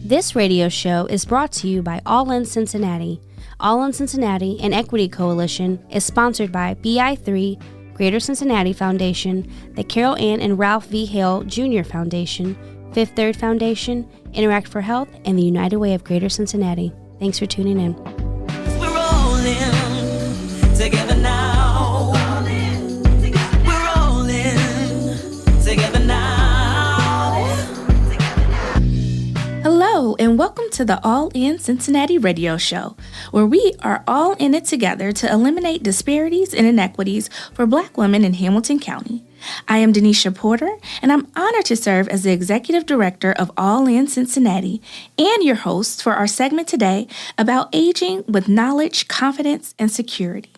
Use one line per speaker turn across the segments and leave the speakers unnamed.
This radio show is brought to you by All In Cincinnati. All In Cincinnati, an equity coalition, is sponsored by BI3, Greater Cincinnati Foundation, the Carol Ann and Ralph V. Hale Jr. Foundation, Fifth Third Foundation, Interact for Health, and the United Way of Greater Cincinnati. Thanks for tuning in.
We're all in together now. We're all in together now.
Hello, and welcome to the All In Cincinnati radio show, where we are all in it together to eliminate disparities and inequities for Black women in Hamilton County. I am Denisha Porter, and I'm honored to serve as the Executive Director of All In Cincinnati and your host for our segment today about aging with knowledge, confidence, and security.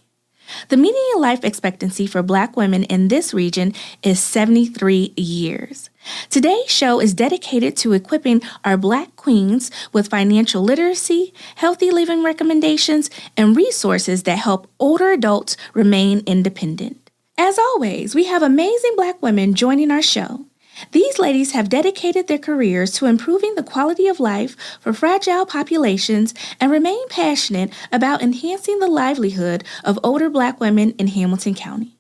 The median life expectancy for Black women in this region is 73 years. Today's show is dedicated to equipping our Black queens with financial literacy, healthy living recommendations, and resources that help older adults remain independent. As always, we have amazing Black women joining our show. These ladies have dedicated their careers to improving the quality of life for fragile populations and remain passionate about enhancing the livelihood of older Black women in Hamilton County.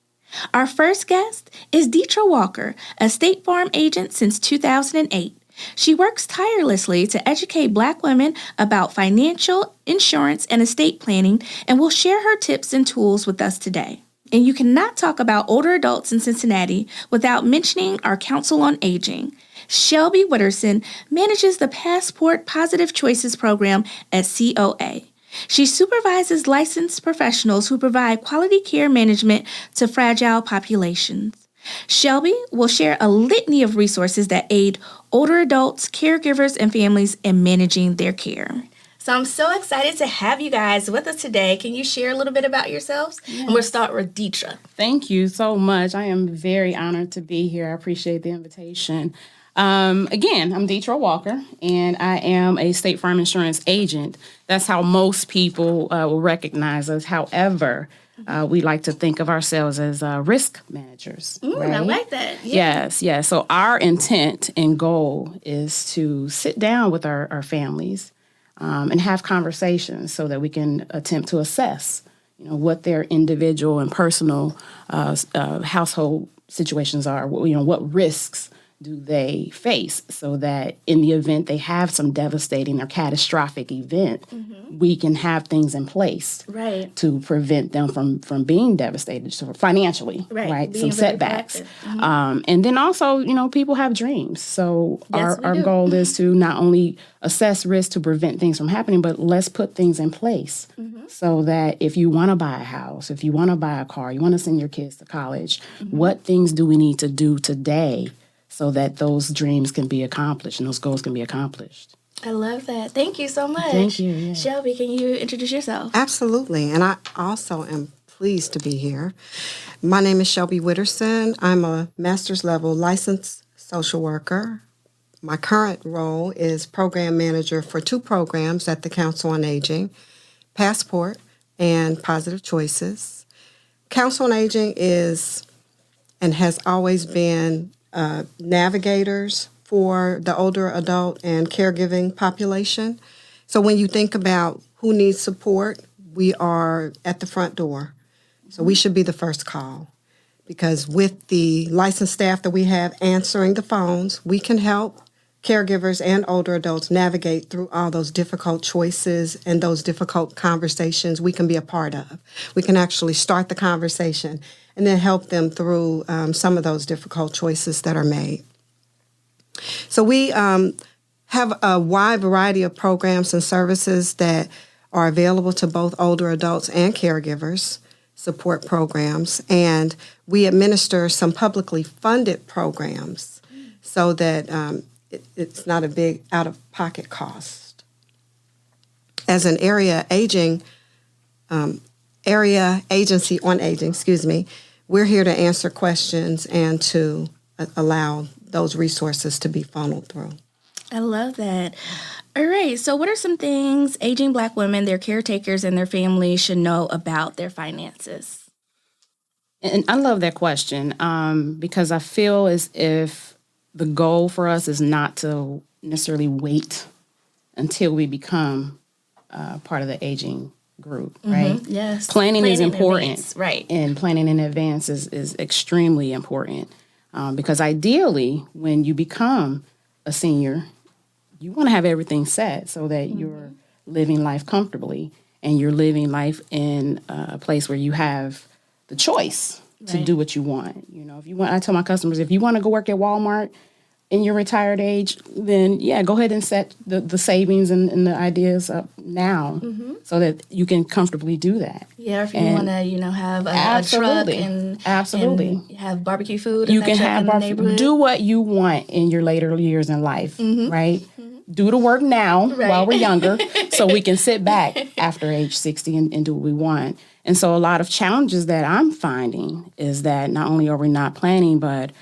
Our first guest is Deatria Walker, a State Farm agent since 2008. She works tirelessly to educate Black women about financial, insurance, and estate planning and will share her tips and tools with us today. And you cannot talk about older adults in Cincinnati without mentioning our Council on Aging. Shelby Whitterson manages the Passport Positive Choices program at COA. She supervises licensed professionals who provide quality care management to fragile populations. Shelby will share a litany of resources that aid older adults, caregivers, and families in managing their care. So I'm so excited to have you guys with us today. Can you share a little bit about yourselves? Yes. And we'll start with Deatria.
Thank you so much. I am very honored to be here. I appreciate the invitation. Again, I'm Deatria Walker, and I am a State Farm insurance agent. That's how most people will recognize us. However, we like to think of ourselves as risk managers.
Right? I like that. Yeah.
Yes. So our intent and goal is to sit down with our families and have conversations so that we can attempt to assess, what their individual and personal household situations are. What risks do they face, so that in the event they have some devastating or catastrophic event, we can have things in place to prevent them from being devastated financially, right? Some setbacks. And then also, people have dreams. So our goal is to not only assess risk to prevent things from happening, but let's put things in place so that if you want to buy a house, if you want to buy a car, you want to send your kids to college, what things do we need to do today so that those dreams can be accomplished and those goals can be accomplished?
I love that. Thank you so much.
Thank you. Yeah.
Shelby, can you introduce yourself?
Absolutely. And I also am pleased to be here. My name is Shelby Whitterson. I'm a master's level licensed social worker. My current role is program manager for two programs at the Council on Aging, Passport and Positive Choices. Council on Aging is and has always been navigators for the older adult and caregiving population. So when you think about who needs support, we are at the front door. So we should be the first call, because with the licensed staff that we have answering the phones, we can help caregivers and older adults navigate through all those difficult choices and those difficult conversations we can be a part of. We can actually start the conversation and then help them through some of those difficult choices that are made. So we have a wide variety of programs and services that are available to both older adults and caregivers, support programs, and we administer some publicly funded programs so that it's not a big out-of-pocket cost. As an area agency on aging, we're here to answer questions and to allow those resources to be funneled through.
I love that. All right, so what are some things aging Black women, their caretakers, and their families should know about their finances?
And I love that question because I feel as if the goal for us is not to necessarily wait until we become part of the aging group, right?
Yes.
Planning is
in
important.
advance, right.
And planning in advance is extremely important because ideally, when you become a senior, you want to have everything set so that you're living life comfortably and you're living life in a place where you have the choice to do what you want. You know, if you want, I tell my customers, if you want to go work at Walmart in your retired age, then go ahead and set the savings and the ideas up now so that you can comfortably do that.
Yeah, if you want to, have a truck and have barbecue food,
you can have barbecue. Do what you want in your later years in life, right? Do the work now while we're younger, so we can sit back after age 60 and do what we want. And so, a lot of challenges that I'm finding is that not only are we not planning, but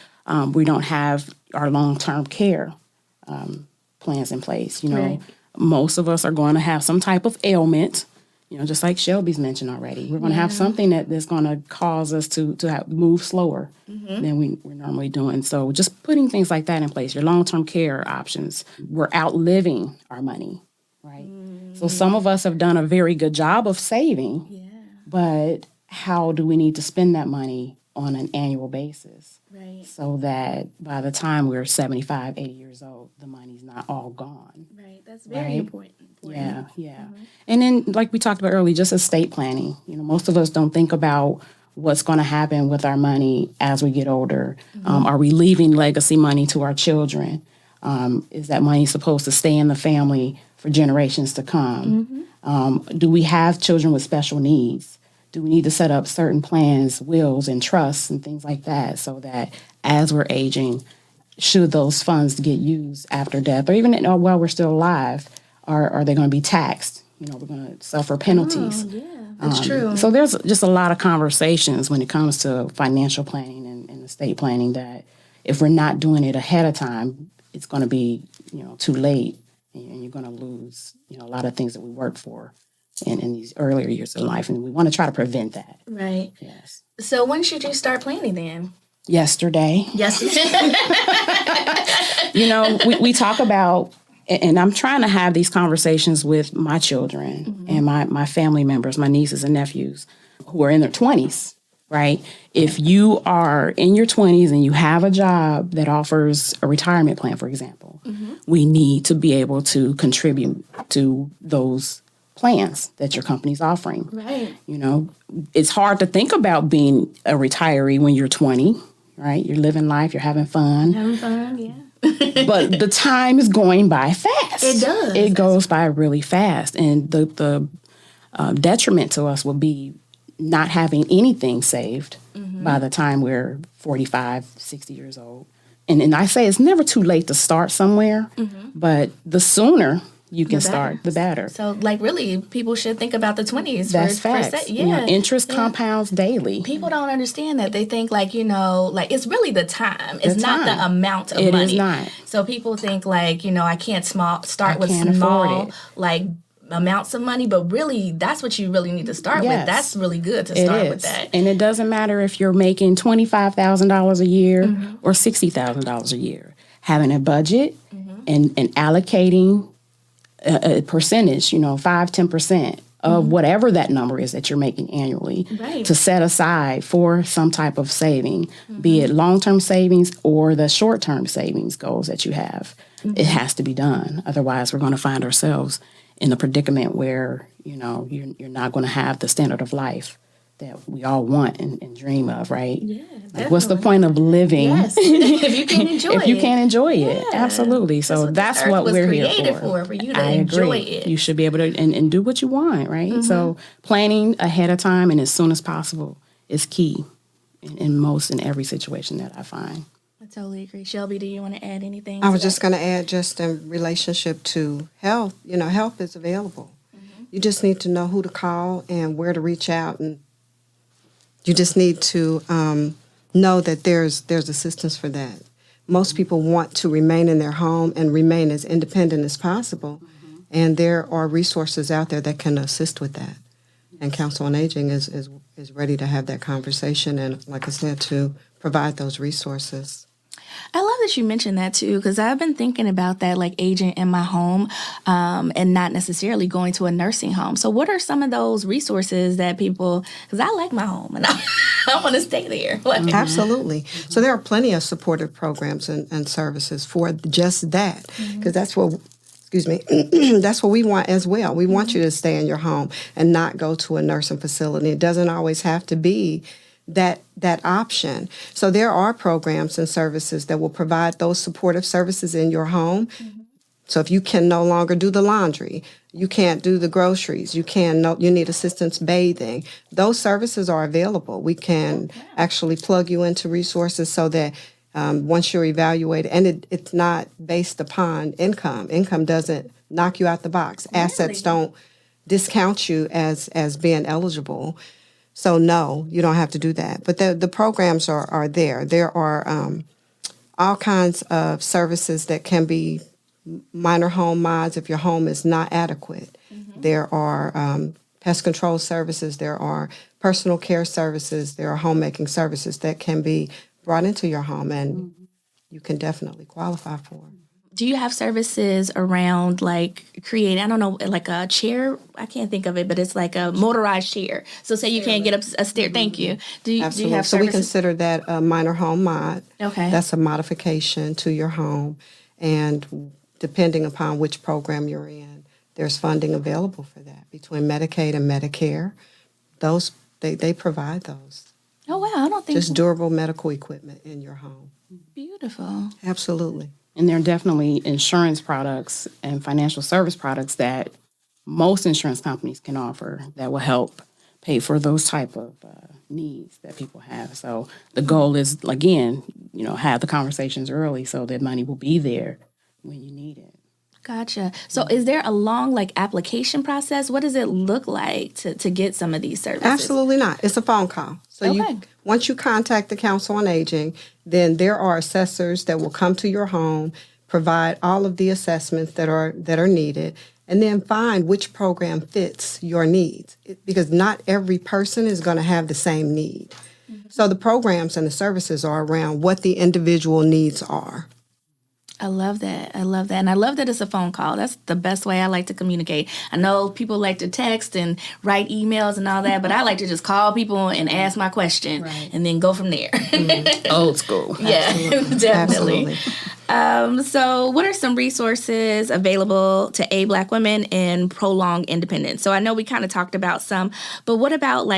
we don't have our long-term care plans in place. Most of us are going to have some type of ailment, just like Shelby's mentioned already. We're going to have something that's going to cause us to move slower than we're normally doing. So just putting things like that in place, your long-term care options. We're outliving our money, right? So some of us have done a very good job of saving, but how do we need to spend that money on an annual basis? Right. So that by the time we're 75, 80 years old, the money's not all gone.
Right. That's very important.
Yeah. And then, like we talked about earlier, just estate planning. Most of us don't think about what's going to happen with our money as we get older. Are we leaving legacy money to our children? Is that money supposed to stay in the family for generations to come? Do we have children with special needs? Do we need to set up certain plans, wills, and trusts and things like that so that as we're aging, should those funds get used after death or even while we're still alive, are they going to be taxed? We're going to suffer penalties.
That's true.
So there's just a lot of conversations when it comes to financial planning and estate planning that if we're not doing it ahead of time, it's going to be, too late and you're going to lose, a lot of things that we work for in these earlier years of life. And we want to try to prevent that.
Right.
Yes.
So when should you start planning then?
Yesterday. We talk about, and I'm trying to have these conversations with my children and my family members, my nieces and nephews who are in their 20s, right? If you are in your 20s and you have a job that offers a retirement plan, for example, we need to be able to contribute to those plans that your company's offering.
Right.
It's hard to think about being a retiree when you're 20, right? You're living life, you're having fun. But the time is going by fast.
It does.
It goes by really fast. And the detriment to us will be not having anything saved by the time we're 45, 60 years old. And I say it's never too late to start somewhere, but the sooner you can start, the better.
So, really, people should think about the 20s.
That's facts. Interest compounds daily.
People don't understand that. They think, it's really the time. It's not the amount of money.
It is not.
So, people think, I can't start with small, amounts of money, but really, that's what you really need to start with. That's really good to start with that.
And it doesn't matter if you're making $25,000 a year or $60,000 a year. Having a budget and allocating a percentage, 5-10% of whatever that number is that you're making annually to set aside for some type of saving, be it long-term savings or the short-term savings goals that you have. It has to be done. Otherwise, we're going to find ourselves in a predicament where, you're not going to have the standard of life that we all want and dream of, right? Yeah, what's the point of living
if you can't enjoy it?
If you can't enjoy it, absolutely. So that's what we're here
for you to
I
enjoy
agree.
it.
You should be able to and do what you want, right? So planning ahead of time and as soon as possible is key in every situation that I find.
I totally agree. Shelby, do you want to add anything?
I was just going to add just in relationship to health. Help is available. You just need to know who to call and where to reach out, and you just need to know that there's assistance for that. Most people want to remain in their home and remain as independent as possible, and there are resources out there that can assist with that. And Council on Aging is ready to have that conversation and, like I said, to provide those resources.
I love that you mentioned that too, because I've been thinking about that, like aging in my home and not necessarily going to a nursing home. So what are some of those resources that people, because I like my home and I want to stay there.
Absolutely. So there are plenty of supportive programs and services for just that, because that's what, excuse me, that's what we want as well. We want you to stay in your home and not go to a nursing facility. It doesn't always have to be that option. So there are programs and services that will provide those supportive services in your home. So if you can no longer do the laundry, you can't do the groceries, you need assistance bathing, those services are available. We can actually plug you into resources so that once you're evaluated, and it's not based upon income. Income doesn't knock you out the box. Really? Assets don't discount you as being eligible. So no, you don't have to do that. But the programs are there. There are all kinds of services that can be minor home mods if your home is not adequate. There are pest control services. There are personal care services. There are homemaking services that can be brought into your home, and you can definitely qualify for them.
Do you have services around like creating, I don't know, like a chair? I can't think of it, but it's like a motorized chair. So say you can't get up a stair. Thank you. Do you have services?
So we consider that a minor home mod.
Okay.
That's a modification to your home. And depending upon which program you're in, there's funding available for that. Between Medicaid and Medicare, those they provide those.
Oh, wow. I don't think
just durable medical equipment in your home.
Beautiful.
Absolutely.
And there are definitely insurance products and financial service products that most insurance companies can offer that will help pay for those type of needs that people have. So the goal is, again, have the conversations early so that money will be there when you need it.
Gotcha. So is there a long application process? What does it look like to get some of these services?
Absolutely not. It's a phone call. So once you contact the Council on Aging, then there are assessors that will come to your home, provide all of the assessments that are needed, and then find which program fits your needs. Because not every person is going to have the same need. So the programs and the services are around what the individual needs are.
I love that. And I love that it's a phone call. That's the best way I like to communicate. I know people like to text and write emails and all that, but I like to just call people and ask my question and then go from there.
Old school.
Yeah, definitely.
Absolutely.
So what are some resources available to aid Black women in prolonged independence? So I know we kind of talked about some, but what about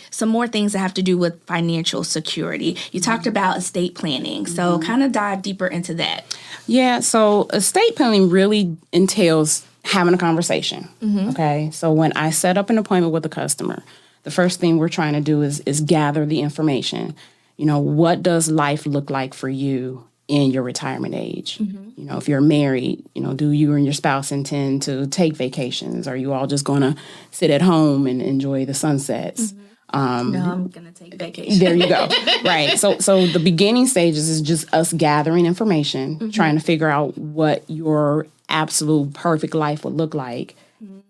some more things that have to do with financial security? You talked about estate planning, so kind of dive deeper into that.
Yeah, so estate planning really entails having a conversation, okay? So when I set up an appointment with a customer, the first thing we're trying to do is gather the information. What does life look like for you in your retirement age? If you're married, do you and your spouse intend to take vacations? Are you all just going to sit at home and enjoy the sunsets?
No, I'm going to take vacation.
There you go. Right. So the beginning stages is just us gathering information, trying to figure out what your absolute perfect life would look like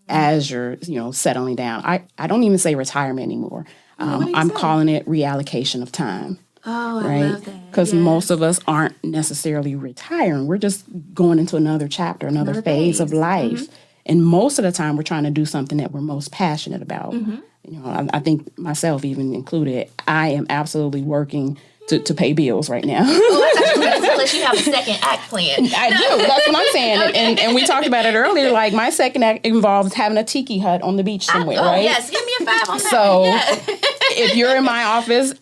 as you're, settling down. I don't even say retirement anymore. I'm calling it reallocation of time.
Oh, I love that.
Because most of us aren't necessarily retiring. We're just going into another chapter, another phase of life. And most of the time, we're trying to do something that we're most passionate about. I think myself even included, I am absolutely working to pay bills right now.
I thought you were going to tell us you have a second act plan.
I do. That's what I'm saying. Okay. And we talked about it earlier. Like, my second act involves having a tiki hut on the beach somewhere, right?
Yes. Give me a 5 on that.
So if you're in my office,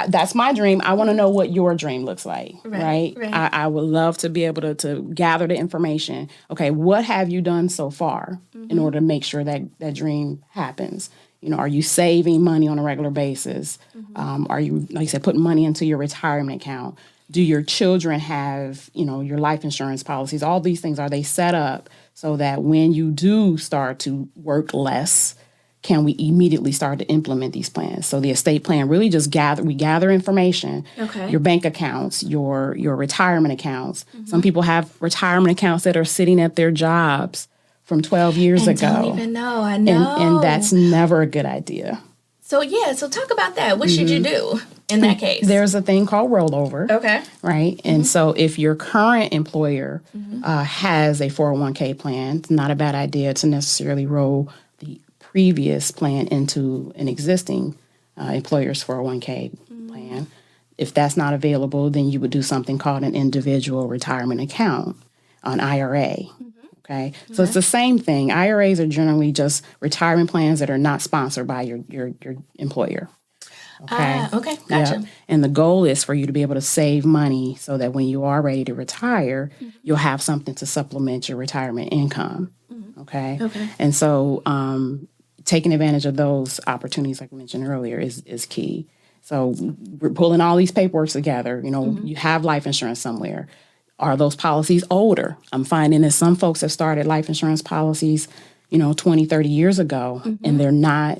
that's my dream. I want to know what your dream looks like, right? I would love to be able to gather the information. Okay, what have you done so far in order to make sure that dream happens? Are you saving money on a regular basis? Are you, like you said, putting money into your retirement account? Do your children have, your life insurance policies? All these things, are they set up so that when you do start to work less, can we immediately start to implement these plans? So the estate plan really just gather information, your bank accounts, your retirement accounts. Some people have retirement accounts that are sitting at their jobs from 12 years ago.
I don't even know. I know.
And that's never a good idea.
So talk about that. What should you do in that case?
There's a thing called rollover.
Okay.
Right? And so if your current employer has a 401k plan, it's not a bad idea to necessarily roll the previous plan into an existing employer's 401k plan. If that's not available, then you would do something called an individual retirement account, an IRA. Okay, so it's the same thing. IRAs are generally just retirement plans that are not sponsored by your employer. Okay.
Okay, gotcha.
Yep. And the goal is for you to be able to save money so that when you are ready to retire, you'll have something to supplement your retirement income. Okay.
Okay.
And so taking advantage of those opportunities, like I mentioned earlier, is key. So we're pulling all these paperwork together. You have life insurance somewhere. Are those policies older? I'm finding that some folks have started life insurance policies, 20, 30 years ago, and they're not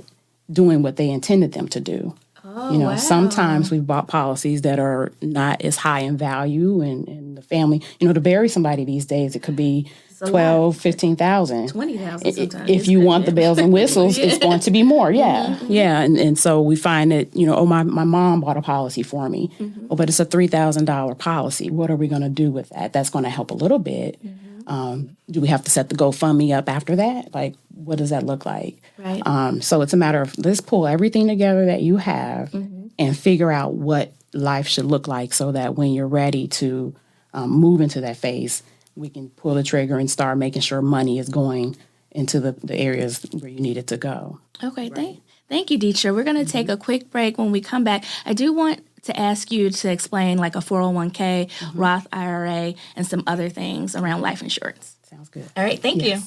doing what they intended them to do.
Oh, wow.
Sometimes we've bought policies that are not as high in value, and the family, to bury somebody these days, it could be 12, 15,000.
20,000 sometimes.
If you want the bells and whistles, it's going to be more. Yeah. Yeah. And so we find that, my mom bought a policy for me. But it's a $3,000 policy. What are we going to do with that? That's going to help a little bit. Do we have to set the GoFundMe up after that? Like, what does that look like?
Right.
So it's a matter of let's pull everything together that you have and figure out what life should look like so that when you're ready to move into that phase, we can pull the trigger and start making sure money is going into the areas where you need it to go.
Okay, thank you, Deatria. We're going to take a quick break. When we come back, I do want to ask you to explain like a 401k, Roth IRA, and some other things around life insurance.
Sounds good.
All right, thank you.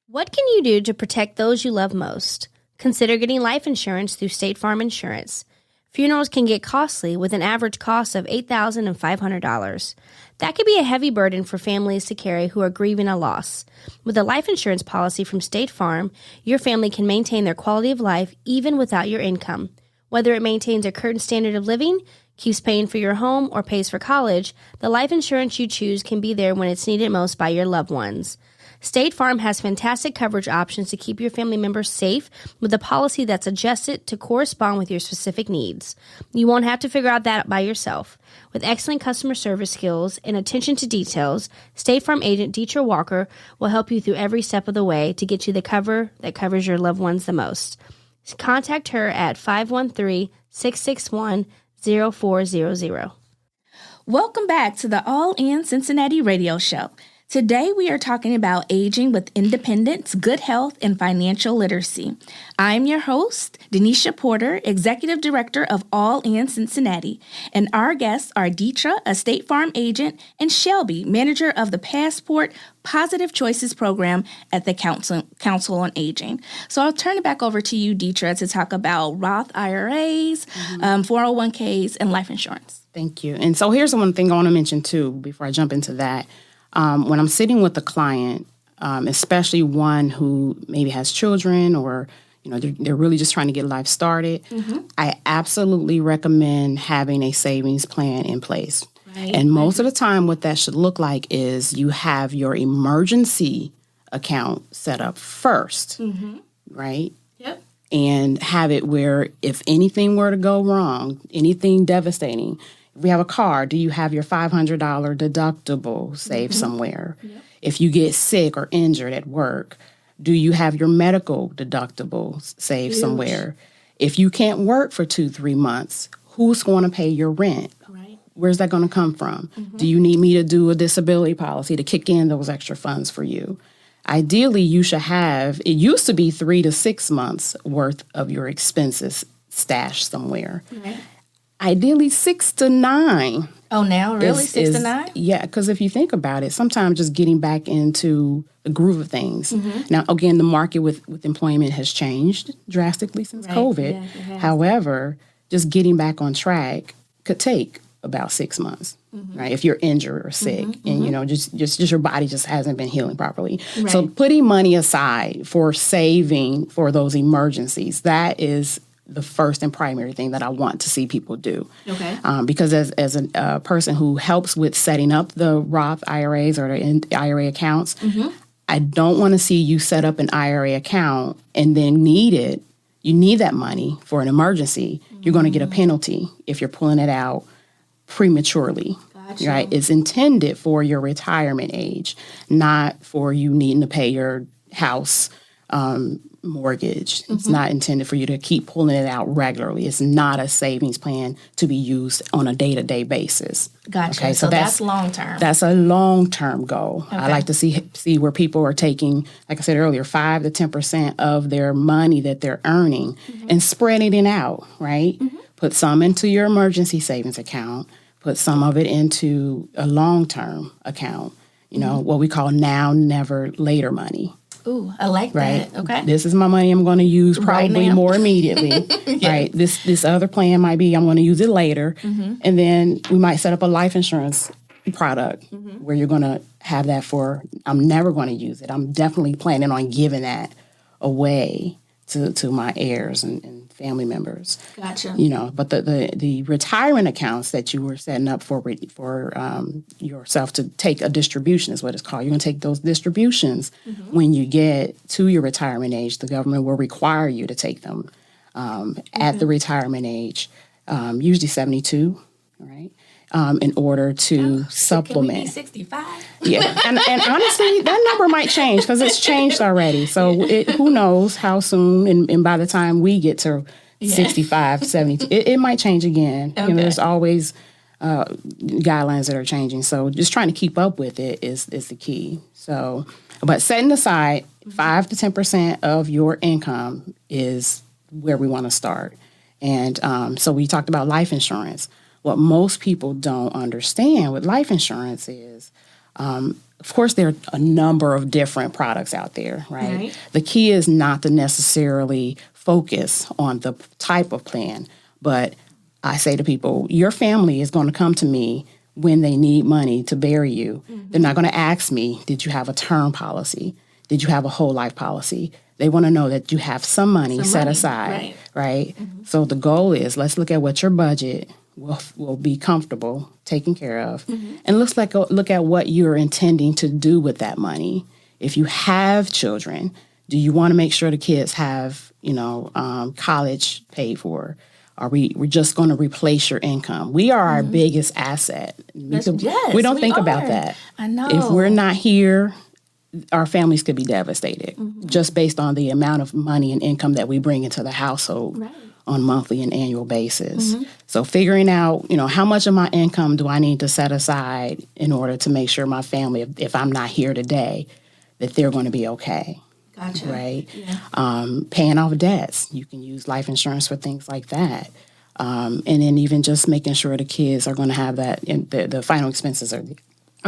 What can you do to protect those you love most? Consider getting life insurance through State Farm Insurance. Funerals can get costly with an average cost of $8,500. That could be a heavy burden for families to carry who are grieving a loss. With a life insurance policy from State Farm, your family can maintain their quality of life even without your income. Whether it maintains a current standard of living, keeps paying for your home, or pays for college, the life insurance you choose can be there when it's needed most by your loved ones. State Farm has fantastic coverage options to keep your family members safe with a policy that's adjusted to correspond with your specific needs. You won't have to figure out that by yourself. With excellent customer service skills and attention to details, State Farm agent Deatria Walker will help you through every step of the way to get you the cover that covers your loved ones the most. Contact her at 513-661-0400.
Welcome back to the All In Cincinnati radio show. Today, we are talking about aging with independence, good health, and financial literacy. I'm your host, Denisha Porter, Executive Director of All In Cincinnati, and our guests are Deatria, a State Farm agent, and Shelby, Manager of the Passport Positive Choices Program at the Council on Aging. So I'll turn it back over to you, Deatria, to talk about Roth IRAs, 401ks, and life insurance.
Thank you. And so here's one thing I want to mention, too, before I jump into that. When I'm sitting with a client, especially one who maybe has children or, they're really just trying to get life started, I absolutely recommend having a savings plan in place. Right. And most of the time what that should look like is you have your emergency account set up first, right? Yep. And have it where if anything were to go wrong, anything devastating, if we have a car, do you have your $500 deductible saved somewhere? Yep. If you get sick or injured at work, do you have your medical deductible saved somewhere? If you can't work for 2-3 months, who's going to pay your rent? Right. Where's that going to come from? Do you need me to do a disability policy to kick in those extra funds for you? Ideally, you should have, it used to be 3 to 6 months worth of your expenses stashed somewhere. Right. Ideally, 6 to 9.
Oh, now? Really? 6 to 9?
Yeah, because if you think about it, sometimes just getting back into the groove of things. Now, again, the market with employment has changed drastically since COVID. Yeah, however, just getting back on track could take about 6 months, right? If you're injured or sick and, just your body just hasn't been healing properly. Right. So putting money aside for saving for those emergencies, that is the first and primary thing that I want to see people do. Okay. Because as a person who helps with setting up the Roth IRAs or the IRA accounts, I don't want to see you set up an IRA account and then need it, you need that money for an emergency, you're going to get a penalty if you're pulling it out prematurely.
Gotcha.
Right? It's intended for your retirement age, not for you needing to pay your house mortgage. It's not intended for you to keep pulling it out regularly. It's not a savings plan to be used on a day-to-day basis.
Gotcha.
Okay,
So that's long term.
That's a long-term goal. I
Okay.
like to see where people are taking, like I said earlier, 5 to 10% of their money that they're earning and spreading it out, right? Put some into your emergency savings account, put some of it into a long-term account, what we call now, never, later money.
Ooh, I like
Right.
that. Okay.
This is my money I'm going to use
Right
probably
now.
more immediately. Right. This other plan might be I'm going to use it later. And then we might set up a life insurance product where you're going to have that for, I'm never going to use it. I'm definitely planning on giving that away to my heirs and family members.
Gotcha.
But the retirement accounts that you were setting up for yourself to take a distribution is what it's called. You're going to take those distributions when you get to your retirement age. The government will require you to take them at the retirement age, usually 72, right? In order to supplement.
Can we be 65?
Yeah, and honestly, that number might change because it's changed already. So who knows how soon, and by the time we get to 65, 72, it might change again.
Okay.
There's always guidelines that are changing. So just trying to keep up with it is the key. So, but setting aside 5 to 10% of your income is where we want to start. And so we talked about life insurance. What most people don't understand with life insurance is, of course, there are a number of different products out there, right? The key is not to necessarily focus on the type of plan, but I say to people, your family is going to come to me when they need money to bury you. They're not going to ask me, did you have a term policy? Did you have a whole life policy? They want to know that you have some money set aside, right? So the goal is, let's look at what your budget will be comfortable taken care of, and look at what you're intending to do with that money. If you have children, do you want to make sure the kids have college paid for? Are we just going to replace your income? We are our biggest asset. We don't think about that.
I know.
If we're not here, our families could be devastated just based on the amount of money and income that we bring into the household on monthly and annual basis. So figuring out, how much of my income do I need to set aside in order to make sure my family, if I'm not here today, that they're going to be okay.
Gotcha.
Right?
Yeah.
Paying off debts. You can use life insurance for things like that. And then even just making sure the kids are going to have that, and the final expenses are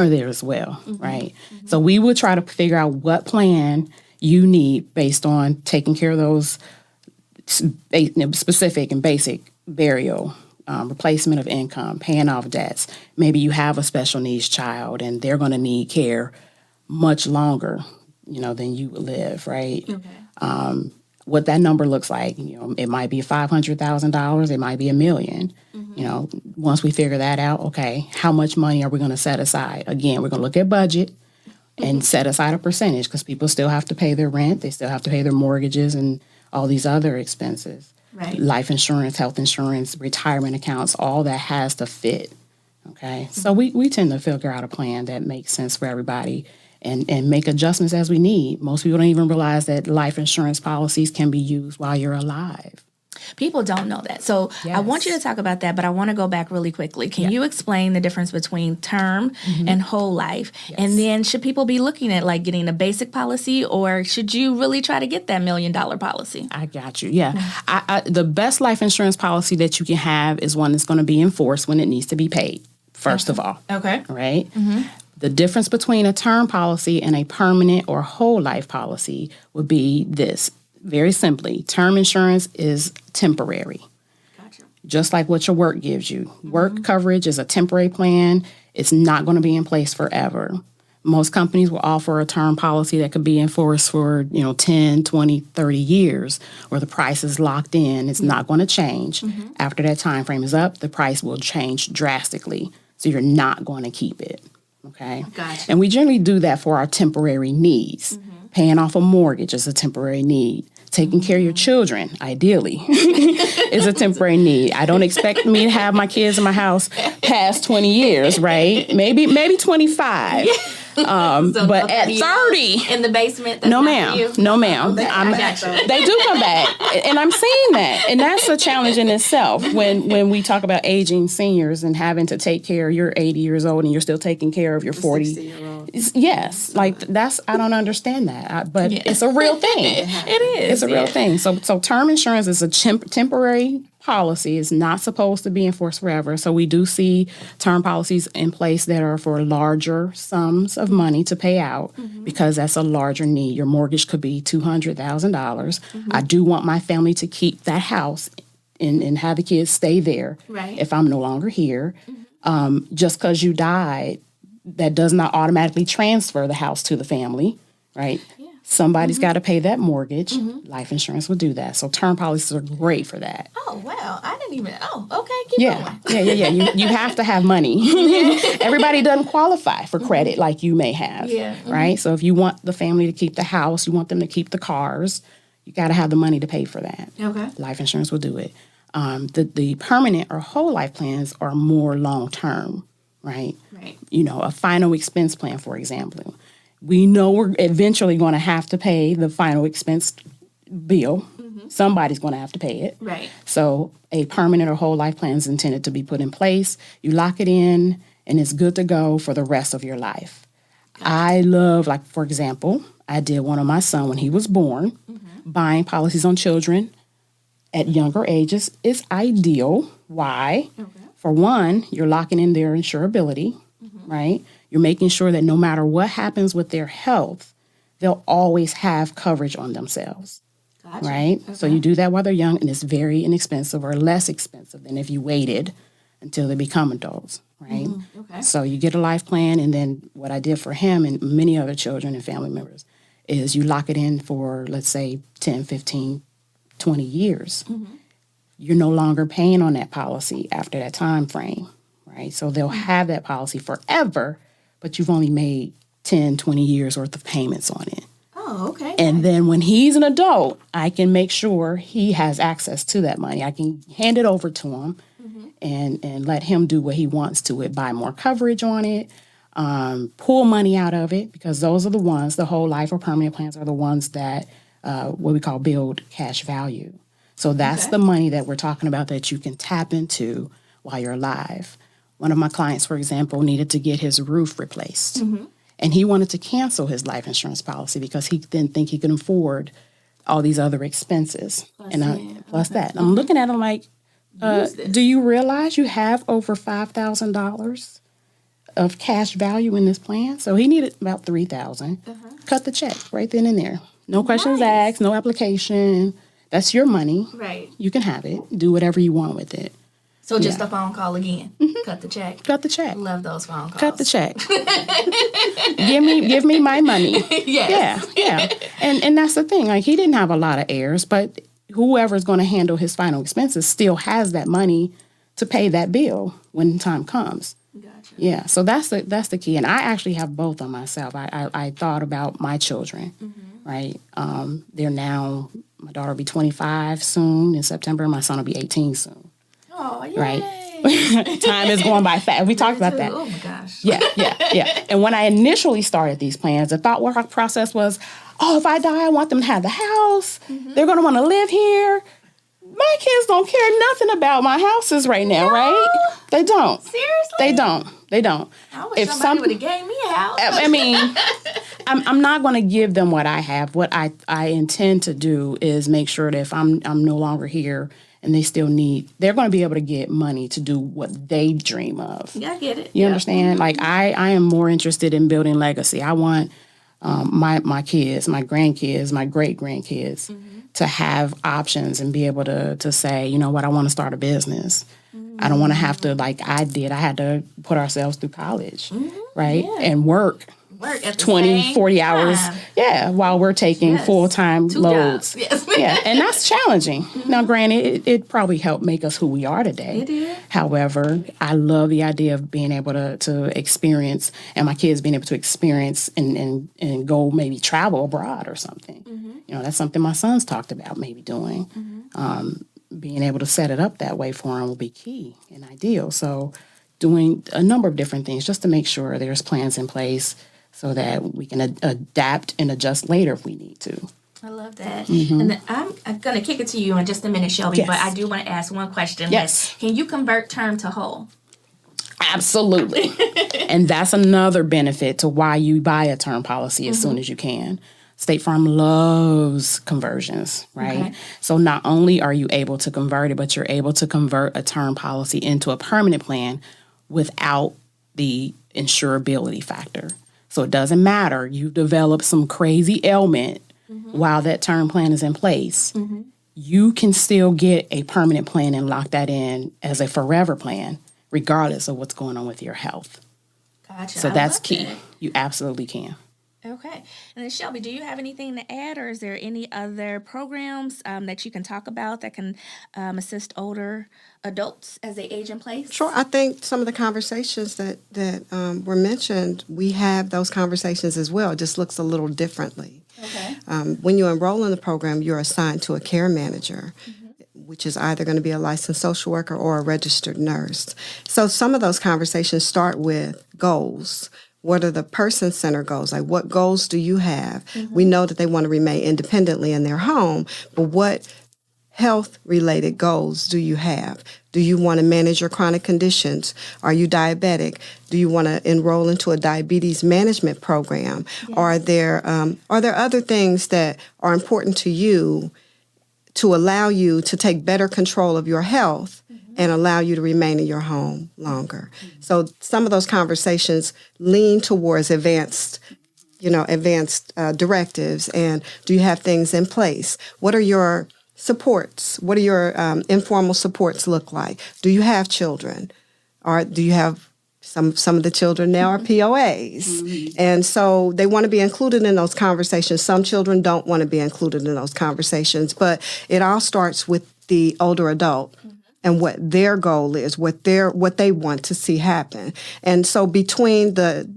there as well, right? So we would try to figure out what plan you need based on taking care of those specific and basic burial, replacement of income, paying off debts. Maybe you have a special needs child and they're going to need care much longer, than you would live, right?
Okay.
What that number looks like, it might be $500,000, it might be $1 million. Once we figure that out, okay, how much money are we going to set aside? Again, we're going to look at budget and set aside a percentage because people still have to pay their rent, they still have to pay their mortgages and all these other expenses.
Right.
Life insurance, health insurance, retirement accounts, all that has to fit. Okay. So we tend to figure out a plan that makes sense for everybody and make adjustments as we need. Most people don't even realize that life insurance policies can be used while you're alive.
People don't know that. So I want you to talk about that, but I want to go back really quickly. Can you explain the difference between term and whole life? Yes. And then should people be looking at like getting a basic policy, or should you really try to get that $1 million policy?
I got you. Yeah. The best life insurance policy that you can have is one that's going to be enforced when it needs to be paid, first of all.
Okay.
Right? The difference between a term policy and a permanent or whole life policy would be this. Very simply, term insurance is temporary.
Gotcha.
Just like what your work gives you. Work coverage is a temporary plan. It's not going to be in place forever. Most companies will offer a term policy that could be enforced for, 10, 20, 30 years, where the price is locked in. It's not going to change. After that time frame is up, the price will change drastically. So you're not going to keep it. Okay?
Gotcha.
And we generally do that for our temporary needs. Paying off a mortgage is a temporary need. Taking care of your children, ideally, is a temporary need. I don't expect me to have my kids in my house past 20 years, right? Maybe 25. But at 30,
in the basement, that's
no,
not
ma'am.
for you?
No, ma'am.
I got you.
They do come back, and I'm seeing that, and that's a challenge in itself. When we talk about aging seniors and having to take care, you're 80 years old and you're still taking care of your 40.
60-year-old.
Yes, like that's I don't understand that, but it's a real thing.
It is.
It's a real thing. So term insurance is a temporary policy. It's not supposed to be enforced forever. So we do see term policies in place that are for larger sums of money to pay out because that's a larger need. Your mortgage could be $200,000. I do want my family to keep that house and have the kids stay there if I'm no longer here. Just because you died, that does not automatically transfer the house to the family, right? Yeah. Somebody's got to pay that mortgage. Life insurance will do that. So term policies are great for that.
Oh, wow. I didn't even, okay, keep going.
Yeah. You have to have money. Everybody doesn't qualify for credit like you may have, right? So if you want the family to keep the house, you want them to keep the cars, you got to have the money to pay for that.
Okay.
Life insurance will do it. The permanent or whole life plans are more long-term, right?
Right.
You know, a final expense plan, for example. We know we're eventually going to have to pay the final expense bill. Somebody's going to have to pay it.
Right.
So a permanent or whole life plan is intended to be put in place. You lock it in, and it's good to go for the rest of your life. I love, like, for example, I did one on my son when he was born. Buying policies on children at younger ages is ideal. Why? Okay. For one, you're locking in their insurability, right? You're making sure that no matter what happens with their health, they'll always have coverage on themselves, right? Okay. So you do that while they're young, and it's very inexpensive or less expensive than if you waited until they become adults, right?
Okay.
So you get a life plan, and then what I did for him and many other children and family members is you lock it in for, let's say, 10, 15, 20 years. You're no longer paying on that policy after that time frame, right? So they'll have that policy forever, but you've only made 10, 20 years worth of payments on it.
Oh, okay.
And then when he's an adult, I can make sure he has access to that money. I can hand it over to him and let him do what he wants to it, buy more coverage on it, pull money out of it, because those are the ones, the whole life or permanent plans are the ones that what we call build cash value. So that's the money that we're talking about that you can tap into while you're alive. One of my clients, for example, needed to get his roof replaced. And he wanted to cancel his life insurance policy because he didn't think he could afford all these other expenses. Plus that. I'm looking at him like, do you realize you have over $5,000 of cash value in this plan? So he needed about $3,000. Cut the check right then and there. No questions asked, no application. That's your money.
Right.
You can have it. Do whatever you want with it.
So just a phone call again. Cut the check.
Cut the check.
Love those phone calls.
Cut the check. give me my money.
Yes.
Yeah. And that's the thing. Like, he didn't have a lot of heirs, but whoever's going to handle his final expenses still has that money to pay that bill when time comes.
Gotcha.
Yeah. So that's the key. And I actually have both on myself. I thought about my children, right? They're now, my daughter will be 25 soon in September. My son will be 18 soon.
Oh, yay.
Right. Time is going by fast. We talked about that.
Oh, my gosh.
Yeah. And when I initially started these plans, the thought work process was, if I die, I want them to have the house. They're going to want to live here. My kids don't care nothing about my houses right now, right? They don't.
Seriously?
They don't.
I wish somebody would have gave me a house.
I mean, I'm not going to give them what I have. What I intend to do is make sure that if I'm no longer here and they still they're going to be able to get money to do what they dream of.
Yeah, I get it.
You understand? Like, I am more interested in building legacy. I want my kids, my grandkids, my great-grandkids to have options and be able to say, you know what, I want to start a business. I don't want to have to, like I did. I had to put ourselves through college, right? Yeah. And work
Work at the
20,
same
40 hours.
time.
Yeah, while we're taking full-time
Two
loads.
jobs. Yes.
Yeah, and that's challenging. Now, granted, it probably helped make us who we are today.
It did.
However, I love the idea of being able to experience, and my kids being able to experience and go maybe travel abroad or something. That's something my son's talked about maybe doing. Being able to set it up that way for him will be key and ideal. So doing a number of different things just to make sure there's plans in place so that we can adapt and adjust later if we need to.
I love that. And then I'm going to kick it to you in just a minute, Shelby,
Yes.
but I do want to ask one question.
Yes.
Can you convert term to whole?
Absolutely. And that's another benefit to why you buy a term policy as soon as you can. State Farm loves conversions, right?
Okay.
So not only are you able to convert it, but you're able to convert a term policy into a permanent plan without the insurability factor. So it doesn't matter. You've developed some crazy ailment while that term plan is in place. You can still get a permanent plan and lock that in as a forever plan, regardless of what's going on with your health.
Gotcha.
So
I
that's
love
key.
that.
You absolutely can.
Okay. And then, Shelby, do you have anything to add, or is there any other programs that you can talk about that can assist older adults as they age in place?
Sure. I think some of the conversations that were mentioned, we have those conversations as well. It just looks a little differently.
Okay.
When you enroll in the program, you're assigned to a care manager, which is either going to be a licensed social worker or a registered nurse. So some of those conversations start with goals. What are the person-centered goals? Like, what goals do you have? We know that they want to remain independently in their home, but what health-related goals do you have? Do you want to manage your chronic conditions? Are you diabetic? Do you want to enroll into a diabetes management program? Yes. Are there other things that are important to you to allow you to take better control of your health and allow you to remain in your home longer? So some of those conversations lean towards advanced directives. And do you have things in place? What are your supports? What do your informal supports look like? Do you have children? Or do you have some of the children now are POAs? And so they want to be included in those conversations. Some children don't want to be included in those conversations, but it all starts with the older adult and what their goal is, what they want to see happen. And so between that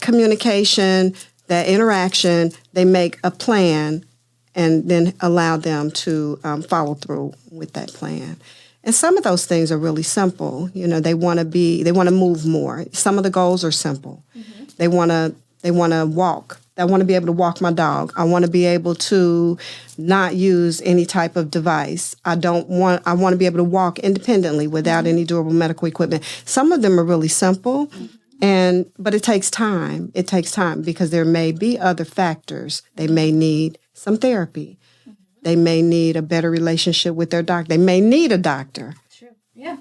communication, that interaction, they make a plan and then allow them to follow through with that plan. And some of those things are really simple. They want to move more. Some of the goals are simple. They want to walk. I want to be able to walk my dog. I want to be able to not use any type of device. I want to be able to walk independently without any durable medical equipment. Some of them are really simple, but it takes time. It takes time because there may be other factors. They may need some therapy. They may need a better relationship with their doctor. They may need a doctor.
Sure. Yeah.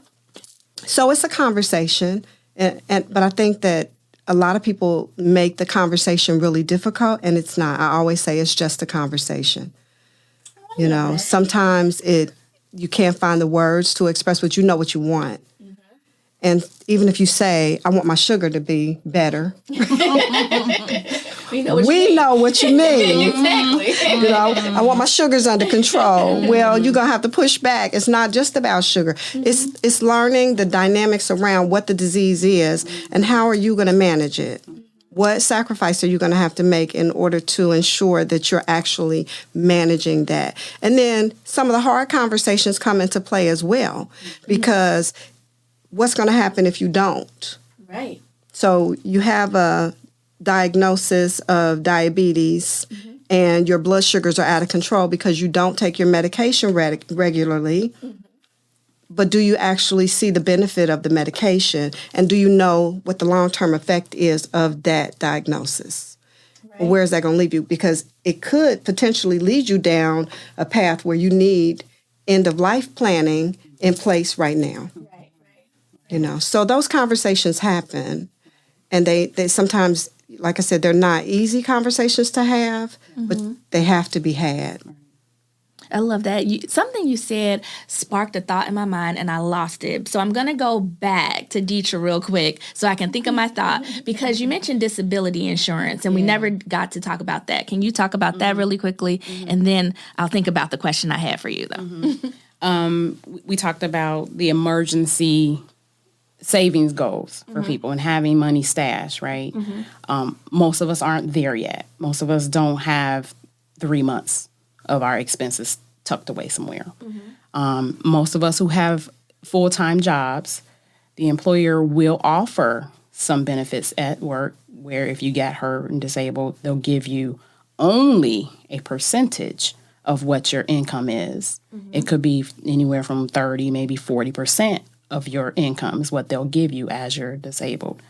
So it's a conversation, but I think that a lot of people make the conversation really difficult, and it's not. I always say it's just a conversation. Sometimes you can't find the words to express what you want. And even if you say, I want my sugar to be better, we know what you mean.
Exactly.
I want my sugars under control. Well, you're going to have to push back. It's not just about sugar. It's learning the dynamics around what the disease is and how are you going to manage it. What sacrifice are you going to have to make in order to ensure that you're actually managing that? And then some of the hard conversations come into play as well, because what's going to happen if you don't?
Right.
So you have a diagnosis of diabetes and your blood sugars are out of control because you don't take your medication regularly. But do you actually see the benefit of the medication? And do you know what the long-term effect is of that diagnosis? Right. Where is that going to leave you? Because it could potentially lead you down a path where you need end-of-life planning in place right now. Right. So those conversations happen, and they sometimes, like I said, they're not easy conversations to have, but they have to be had.
I love that. Something you said sparked a thought in my mind, and I lost it. So I'm going to go back to Deatria real quick so I can think of my thought, because you mentioned disability insurance, and we never got to talk about that. Can you talk about that really quickly? And then I'll think about the question I had for you, though.
We talked about the emergency savings goals for people and having money stashed, right? Most of us aren't there yet. Most of us don't have 3 months of our expenses tucked away somewhere. Most of us who have full-time jobs, the employer will offer some benefits at work where if you get hurt and disabled, they'll give you only a percentage of what your income is. It could be anywhere from 30, maybe 40% of your income is what they'll give you as you're disabled.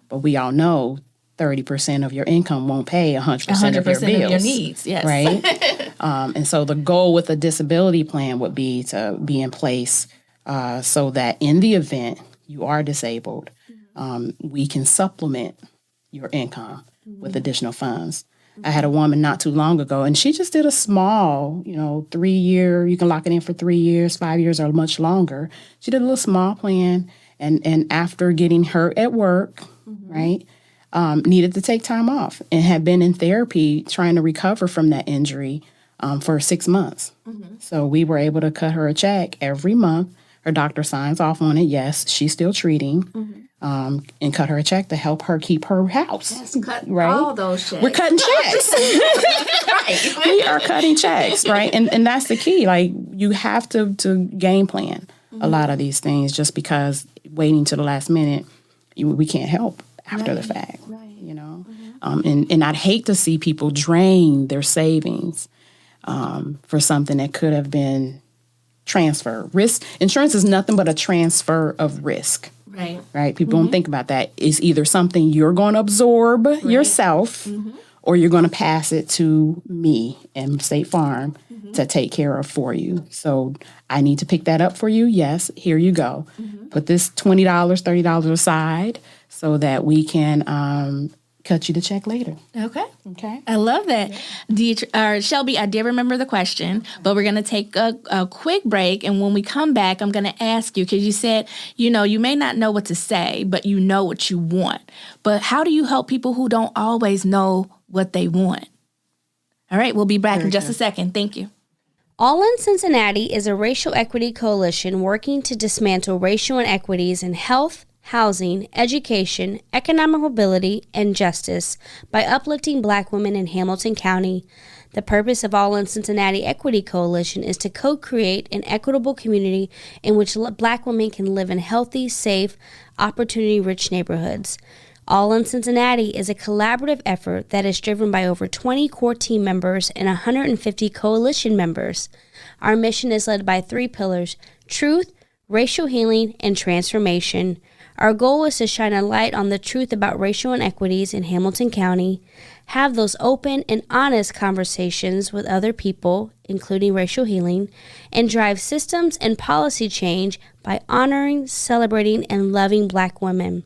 But we all know 30% of your income won't pay 100% of your bills.
100% of your needs, yes.
Right? And so the goal with a disability plan would be to be in place so that in the event you are disabled, we can supplement your income with additional funds. I had a woman not too long ago, and she just did a small, 3-year, you can lock it in for 3 years, 5 years, or much longer. She did a little small plan, and after getting hurt at work, right, needed to take time off and had been in therapy trying to recover from that injury for 6 months. So we were able to cut her a check every month. Her doctor signs off on it. Yes, she's still treating. And cut her a check to help her keep her house.
Yes, cut
right?
all those checks.
We're cutting checks. Right. We are cutting checks, right? And that's the key. Like, you have to game plan a lot of these things, just because waiting to the last minute, we can't help after the fact, And I'd hate to see people drain their savings for something that could have been transfer. Risk insurance is nothing but a transfer of risk. Right. People don't think about that. It's either something you're going to absorb yourself, or you're going to pass it to me and State Farm to take care of for you. So I need to pick that up for you. Yes, here you go. Put this $20, $30 aside so that we can cut you the check later.
Okay.
Okay.
I love that. Shelby, I did remember the question, but we're going to take a quick break. And when we come back, I'm going to ask you, because you said, you may not know what to say, but you know what you want. But how do you help people who don't always know what they want? All right. We'll be back in just a second. Thank you.
All in Cincinnati is a racial equity coalition working to dismantle racial inequities in health, housing, education, economic mobility, and justice by uplifting Black women in Hamilton County. The purpose of All in Cincinnati Equity Coalition is to co-create an equitable community in which Black women can live in healthy, safe, opportunity-rich neighborhoods. All in Cincinnati is a collaborative effort that is driven by over 20 core team members and 150 coalition members. Our mission is led by 3 pillars: truth, racial healing, and transformation. Our goal is to shine a light on the truth about racial inequities in Hamilton County, have those open and honest conversations with other people, including racial healing, and drive systems and policy change by honoring, celebrating, and loving Black women.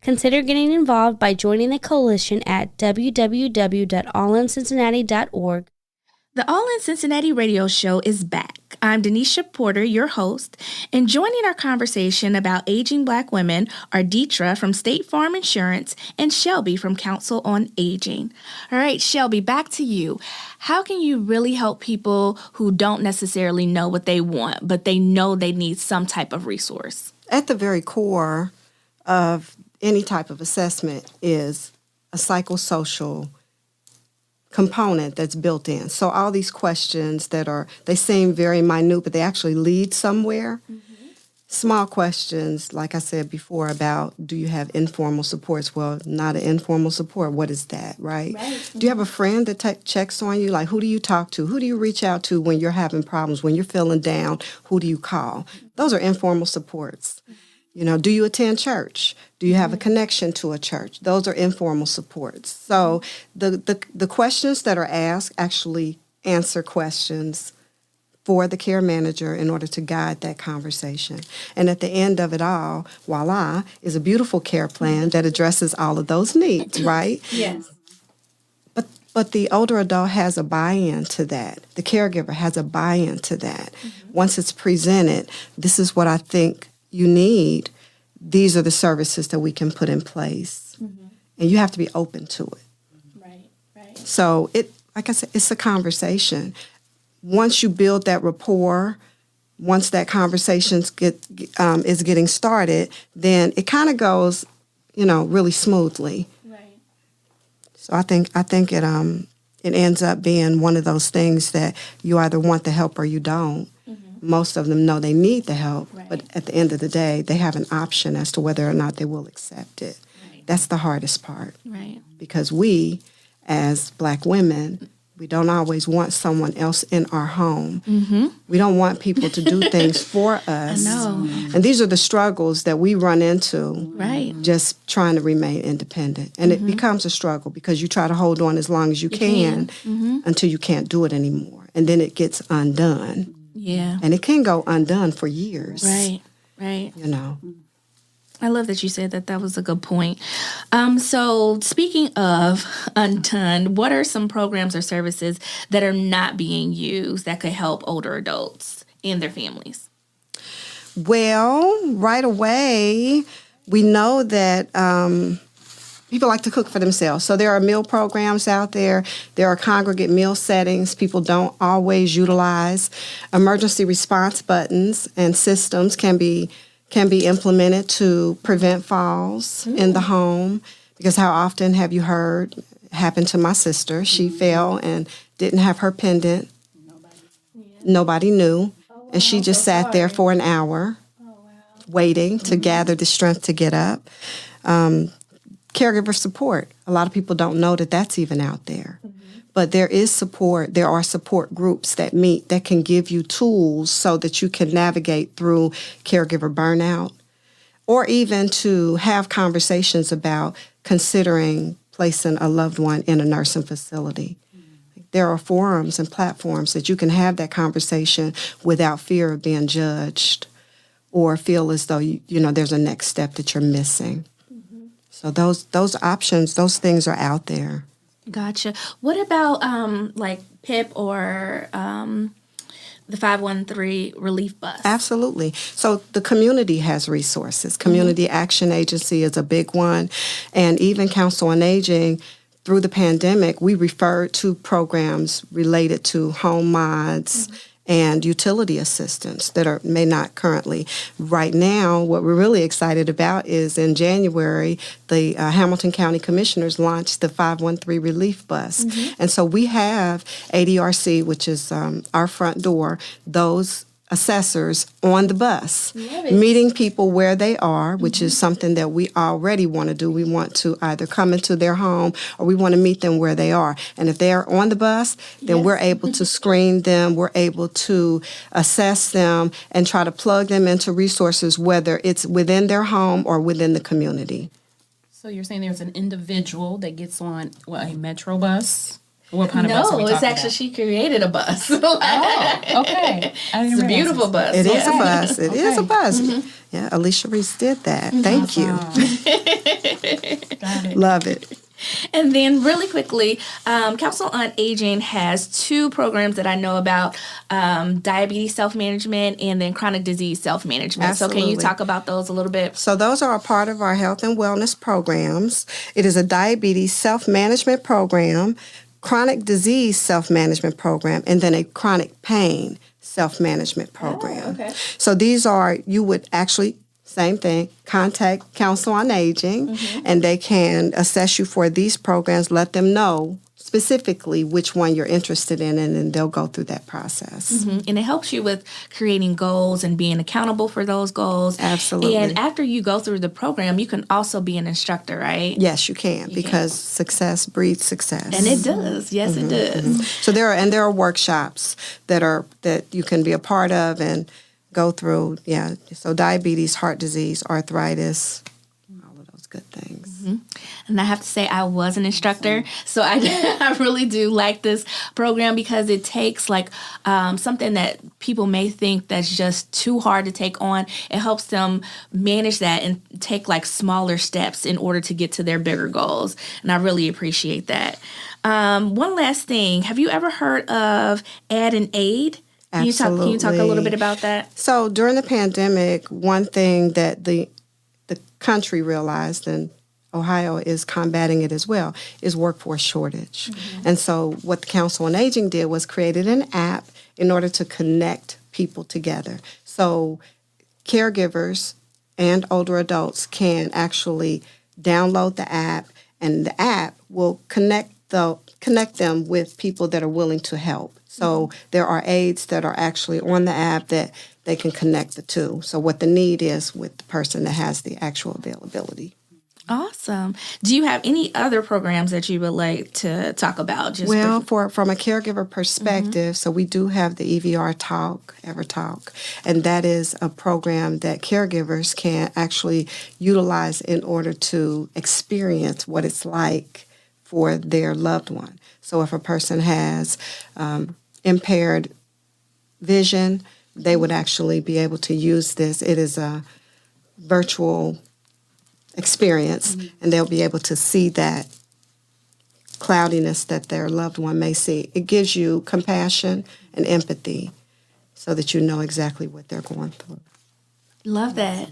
Consider getting involved by joining the coalition at www.allincincinnati.org.
The All in Cincinnati radio show is back. I'm Denisha Porter, your host, and joining our conversation about aging Black women are Deatria from State Farm Insurance and Shelby from Council on Aging. All right, Shelby, back to you. How can you really help people who don't necessarily know what they want, but they know they need some type of resource?
At the very core of any type of assessment is a psychosocial component that's built in. So all these questions they seem very minute, but they actually lead somewhere. Small questions, like I said before, about do you have informal supports? Well, not an informal support. What is that, right? Do you have a friend that checks on you? Like, who do you talk to? Who do you reach out to when you're having problems, when you're feeling down? Who do you call? Those are informal supports. Do you attend church? Do you have a connection to a church? Those are informal supports. So the questions that are asked actually answer questions for the care manager in order to guide that conversation. And at the end of it all, voila, is a beautiful care plan that addresses all of those needs, right?
Yes.
But But the older adult has a buy-in to that. The caregiver has a buy-in to that. Once it's presented, this is what I think you need. These are the services that we can put in place. And you have to be open to it.
Right.
So like I said, it's a conversation. Once you build that rapport, once that conversation is getting started, then it kind of goes, really smoothly.
Right.
So I think it ends up being one of those things that you either want the help or you don't. Most of them know they need the help, but at the end of the day, they have an option as to whether or not they will accept it.
Right.
That's the hardest part.
Right.
Because we, as Black women, we don't always want someone else in our home. We don't want people to do things for us.
I know.
And these are the struggles that we run into.
Right.
Just trying to remain independent. And it becomes a struggle because you try to hold on as long as you can. Until you can't do it anymore. And then it gets undone.
Yeah.
And it can go undone for years.
Right. I love that you said that. That was a good point. So speaking of undone, what are some programs or services that are not being used that could help older adults and their families?
Well, right away, we know that people like to cook for themselves. So there are meal programs out there. There are congregate meal settings people don't always utilize. Emergency response buttons and systems can be implemented to prevent falls in the home. Because how often have you heard, happened to my sister, she fell and didn't have her pendant. Nobody knew. And she just sat there for an hour waiting to gather the strength to get up. Caregiver support. A lot of people don't know that that's even out there. But there is support. There are support groups that meet that can give you tools so that you can navigate through caregiver burnout, or even to have conversations about considering placing a loved one in a nursing facility. There are forums and platforms that you can have that conversation without fear of being judged or feel as though there's a next step that you're missing. So those options, those things are out there.
Gotcha. What about like PIP or the 513 relief bus?
Absolutely. So the community has resources. Community Action Agency is a big one. And even Council on Aging, through the pandemic, we referred to programs related to home mods and utility assistance that may not currently. Right now, what we're really excited about is in January, the Hamilton County Commissioners launched the 513 Relief Bus. And so we have ADRC, which is our front door, those assessors on the bus, meeting people where they are, which is something that we already want to do. We want to either come into their home or we want to meet them where they are. And if they are on the bus, then we're able to screen them, we're able to assess them and try to plug them into resources, whether it's within their home or within the community.
So you're saying there's an individual that gets on a metro bus? What kind of bus are we
No, it's
talking
actually
about?
she created a bus.
Oh, okay.
It's a beautiful bus.
It is a bus. It is a bus. Yeah, Alicia Reese did that. Thank you.
Got it.
Love it.
And then really quickly, Council on Aging has two programs that I know about, diabetes self-management and then chronic disease self-management. So can you
Absolutely.
talk about those a little bit?
So those are a part of our health and wellness programs. It is a diabetes self-management program, chronic disease self-management program, and then a chronic pain self-management program.
okay.
So these are, you would actually, same thing, contact Council on Aging, and they can assess you for these programs, let them know specifically which one you're interested in, and then they'll go through that process.
And it helps you with creating goals and being accountable for those goals.
Absolutely.
And after you go through the program, you can also be an instructor, right?
Yes, you can, because success breeds success.
And it does. Yes, it does.
So there are workshops that you can be a part of and go through. Yeah. So diabetes, heart disease, arthritis, all of those good things.
And I have to say, I was an instructor, so I really do like this program because it takes like something that people may think that's just too hard to take on. It helps them manage that and take like smaller steps in order to get to their bigger goals. And I really appreciate that. One last thing. Have you ever heard of Add and Aid?
Absolutely.
Can you talk a little bit about that?
So during the pandemic, one thing that the country realized, and Ohio is combating it as well, is workforce shortage. And so what the Council on Aging did was created an app in order to connect people together. So caregivers and older adults can actually download the app, and the app will connect them with people that are willing to help. So there are aides that are actually on the app that they can connect the two. So what the need is with the person that has the actual availability.
Awesome. Do you have any other programs that you would like to talk about?
From a caregiver perspective, so we do have the EVR Talk, Ever Talk, and that is a program that caregivers can actually utilize in order to experience what it's like for their loved one. So if a person has impaired vision, they would actually be able to use this. It is a virtual experience, and they'll be able to see that cloudiness that their loved one may see. It gives you compassion and empathy so that you know exactly what they're going through.
Love that.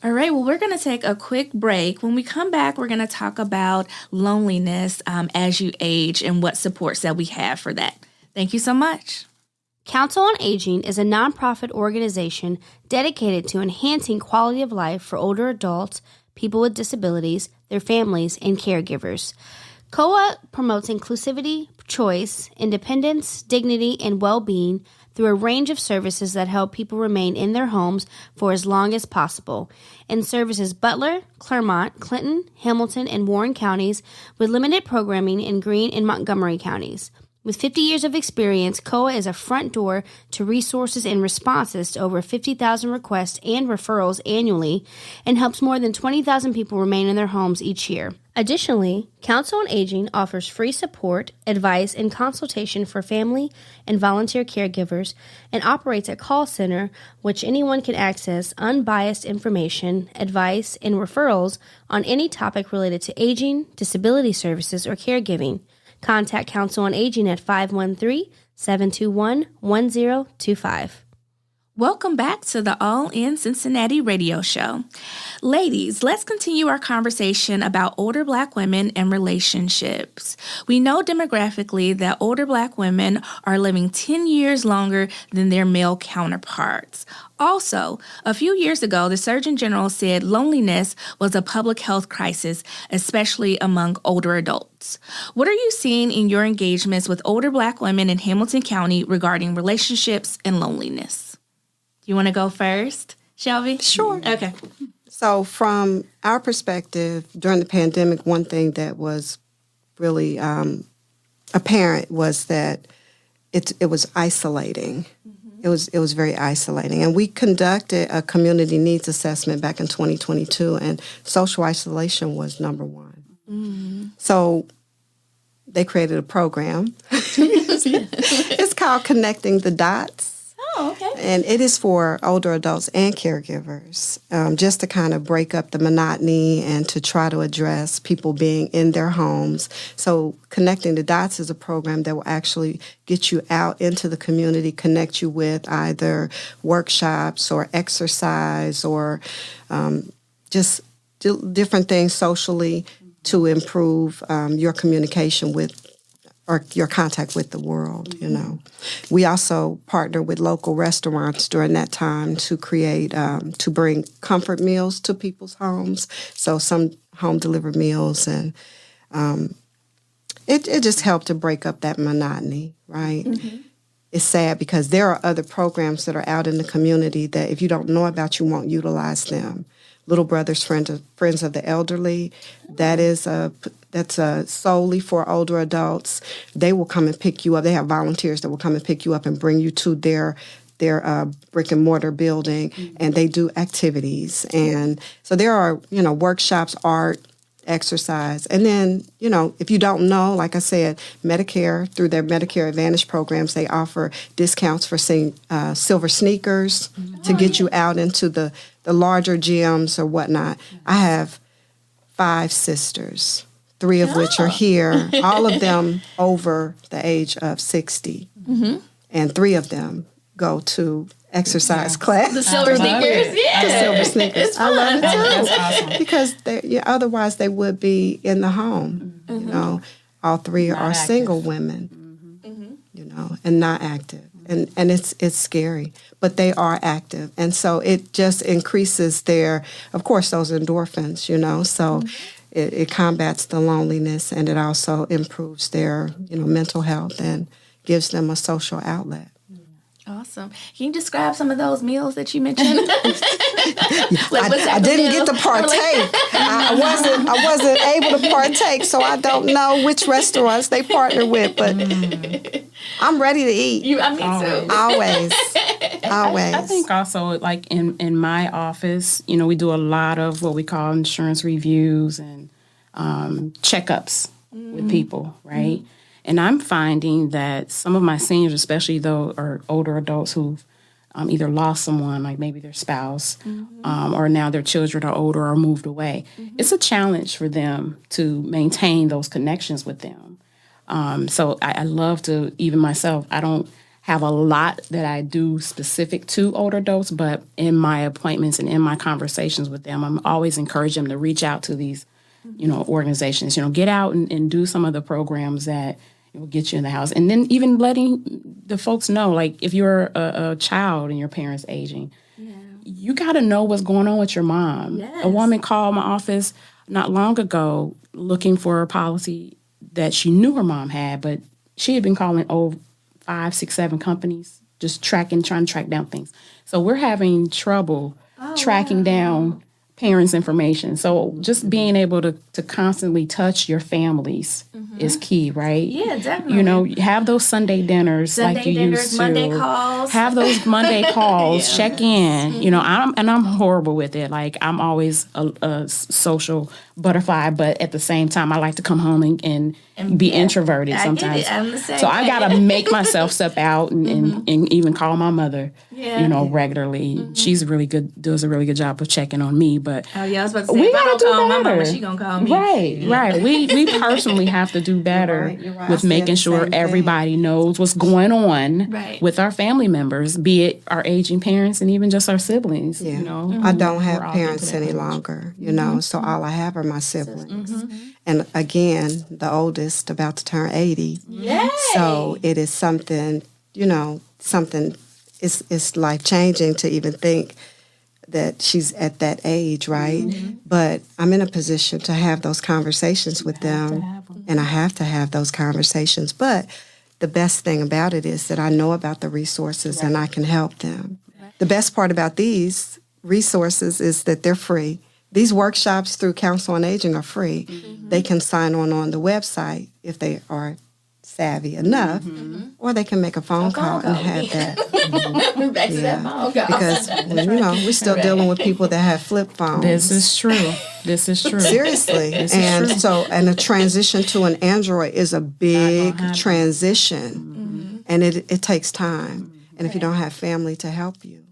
All right, well, we're going to take a quick break. When we come back, we're going to talk about loneliness as you age and what supports that we have for that. Thank you so much.
Council on Aging is a nonprofit organization dedicated to enhancing quality of life for older adults, people with disabilities, their families, and caregivers. COA promotes inclusivity, choice, independence, dignity, and well-being through a range of services that help people remain in their homes for as long as possible, and services Butler, Clermont, Clinton, Hamilton, and Warren counties, with limited programming in Greene and Montgomery counties. With 50 years of experience, COA is a front door to resources and responses to over 50,000 requests and referrals annually, and helps more than 20,000 people remain in their homes each year. Additionally, Council on Aging offers free support, advice, and consultation for family and volunteer caregivers, and operates a call center which anyone can access unbiased information, advice, and referrals on any topic related to aging, disability services, or caregiving. Contact Council on Aging at 513-721-1025.
Welcome back to the All in Cincinnati radio show. Ladies, let's continue our conversation about older Black women and relationships. We know demographically that older Black women are living 10 years longer than their male counterparts. Also, a few years ago, the Surgeon General said loneliness was a public health crisis, especially among older adults. What are you seeing in your engagements with older Black women in Hamilton County regarding relationships and loneliness? You want to go first, Shelby?
Sure.
Okay.
So from our perspective, during the pandemic, one thing that was really apparent was that it was isolating. It was very isolating. And we conducted a community needs assessment back in 2022, and social isolation was number one. So they created a program. It's called Connecting the Dots.
Oh, okay.
And it is for older adults and caregivers, just to kind of break up the monotony and to try to address people being in their homes. So Connecting the Dots is a program that will actually get you out into the community, connect you with either workshops or exercise or just different things socially to improve your communication with or your contact with the world, you know. We also partner with local restaurants during that time to create, to bring comfort meals to people's homes. So some home delivered meals, and it just helped to break up that monotony, right? It's sad because there are other programs that are out in the community that if you don't know about, you won't utilize them. Little Brothers, Friends of the Elderly, that's solely for older adults. They will come and pick you up. They have volunteers that will come and pick you up and bring you to their their brick and mortar building, and they do activities. And so there are, workshops, art, exercise. And then, if you don't know, like I said, Medicare, through their Medicare Advantage programs, they offer discounts for silver sneakers to get you out into the larger gyms or whatnot. I have 5 sisters, 3 of which are here, all of them over the age of 60. And 3 of them go to exercise class.
The silver sneakers,
The silver sneakers. I love it too.
That's awesome.
Because otherwise they would be in the home. All 3 are
active.
single women, and not active. And it's scary, but they are active. And so it just increases of course, those endorphins, so it combats the loneliness, and it also improves their, mental health and gives them a social outlet.
Awesome. Can you describe some of those meals that you mentioned?
I didn't get to partake. I wasn't able to partake, so I don't know which restaurants they partner with, but I'm ready to eat.
Me too.
Always.
I think also, like in my office, we do a lot of what we call insurance reviews and checkups with people, right? And I'm finding that some of my seniors, especially though, are older adults who've either lost someone, like maybe their spouse, or now their children are older or moved away. It's a challenge for them to maintain those connections with them. So I love to, even myself, I don't have a lot that I do specific to older adults, but in my appointments and in my conversations with them, I'm always encouraging them to reach out to these organizations, get out and do some of the programs that will get you in the house. And then even letting the folks know, like if you're a child and your parents aging, you got to know what's going on with your mom.
Yes.
A woman called my office not long ago looking for a policy that she knew her mom had, but she had been calling 5, 6, 7 companies, just trying to track down things. So we're having trouble tracking down parents' information. So just being able to constantly touch your families is key, right?
Yeah, definitely.
Have those Sunday dinners like you used to.
Monday calls.
Have those Monday calls. Check in. I'm horrible with it. Like I'm always a social butterfly, but at the same time, I like to come home and be introverted sometimes.
I'm the same
so I
way.
gotta make myself step out and even call my mother, regularly. She's does a really good job of checking on me. But
I was about to say,
we
if I
gotta
don't
do
call my
better.
mama, she gonna call me.
Right. We personally have to do better
You're right. I
with
said
making
the
sure
same thing.
everybody knows what's going on
Right.
with our family members, be it our aging parents and even just our siblings.
Yeah.
Mm-hmm.
I don't have
We're all
parents
getting to
any
that age.
longer, so all I have are my siblings. And again, the oldest about to turn 80.
Yay!
So it is something, it's life-changing to even think that she's at that age, right? But I'm in a position to have those conversations with them, and I have to have those conversations. But the best thing about it is that I know about the resources and I can help them. The best part about these resources is that they're free. These workshops through Council on Aging are free. They can sign on the website if they are savvy enough, or they can make a phone call and have that.
Back to that phone call.
Because, we're still dealing with people that have flip phones.
This is true.
Seriously. And a transition to an Android is a big transition. And it takes time. And if you don't have family to help you,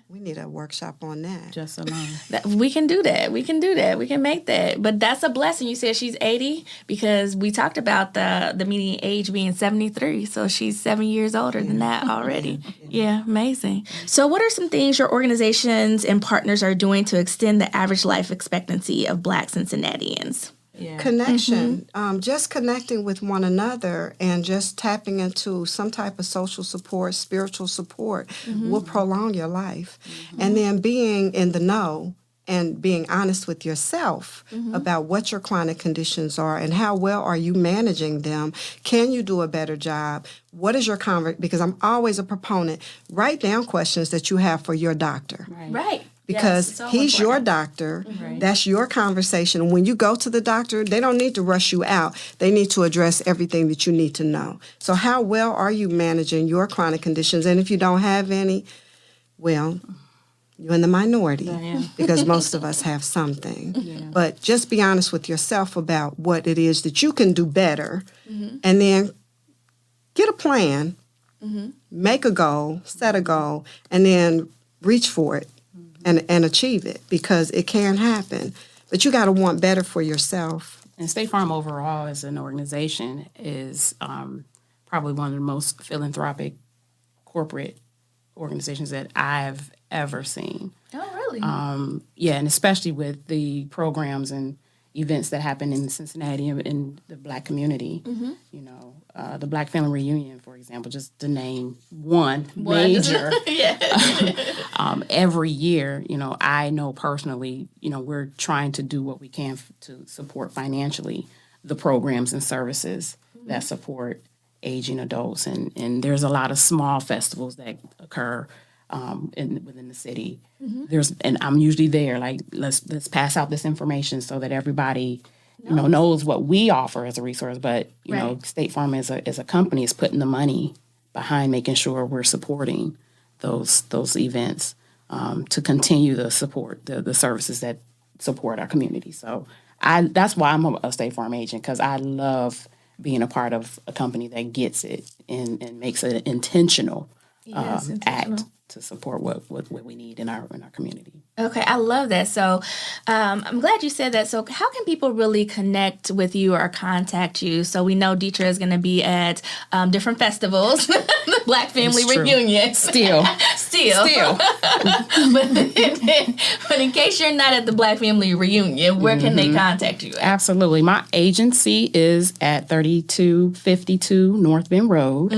we need a workshop on that.
Just alone.
We can do that. We can make that. But that's a blessing. You said she's 80 because we talked about the median age being 73. So she's 7 years older than that already. Yeah, amazing. So what are some things your organizations and partners are doing to extend the average life expectancy of Black Cincinnatians?
Yeah.
Connection, just connecting with one another and just tapping into some type of social support, spiritual support will prolong your life. And then being in the know and being honest with yourself about what your chronic conditions are and how well are you managing them. Can you do a better job? What is your because I'm always a proponent, write down questions that you have for your doctor.
Right.
because
it's all
he's your
important.
doctor. That's your conversation. And when you go to the doctor, they don't need to rush you out. They need to address everything that you need to know. So how well are you managing your chronic conditions? And if you don't have any, well, you're in the minority because most of us have something. But just be honest with yourself about what it is that you can do better, and then get a plan, make a goal, set a goal, and then reach for it and achieve it, because it can happen. But you got to want better for yourself.
And State Farm overall as an organization is probably one of the most philanthropic corporate organizations that I've ever seen.
Oh, really?
And especially with the programs and events that happen in Cincinnati and in the Black community. You know, the Black Family Reunion, for example, just to name one major. Every year, you know, I know personally, you know, we're trying to do what we can to support financially the programs and services that support aging adults. And there's a lot of small festivals that occur within the city. And I'm usually there, like, let's pass out this information so that everybody, you know, knows what we offer as a resource. But, you know, State Farm as a company is putting the money behind making sure we're supporting those events to continue to support the services that support our community. So that's why I'm a State Farm agent, because I love being a part of a company that gets it and makes it an intentional act to support what we need in our community.
Okay, I love that. So I'm glad you said that. So how can people really connect with you or contact you? So we know Deatria is going to be at different festivals, the Black Family Reunion. Still. But in case you're not at the Black Family Reunion, where can they contact you at?
Absolutely. My agency is at 3252 North Bend Road.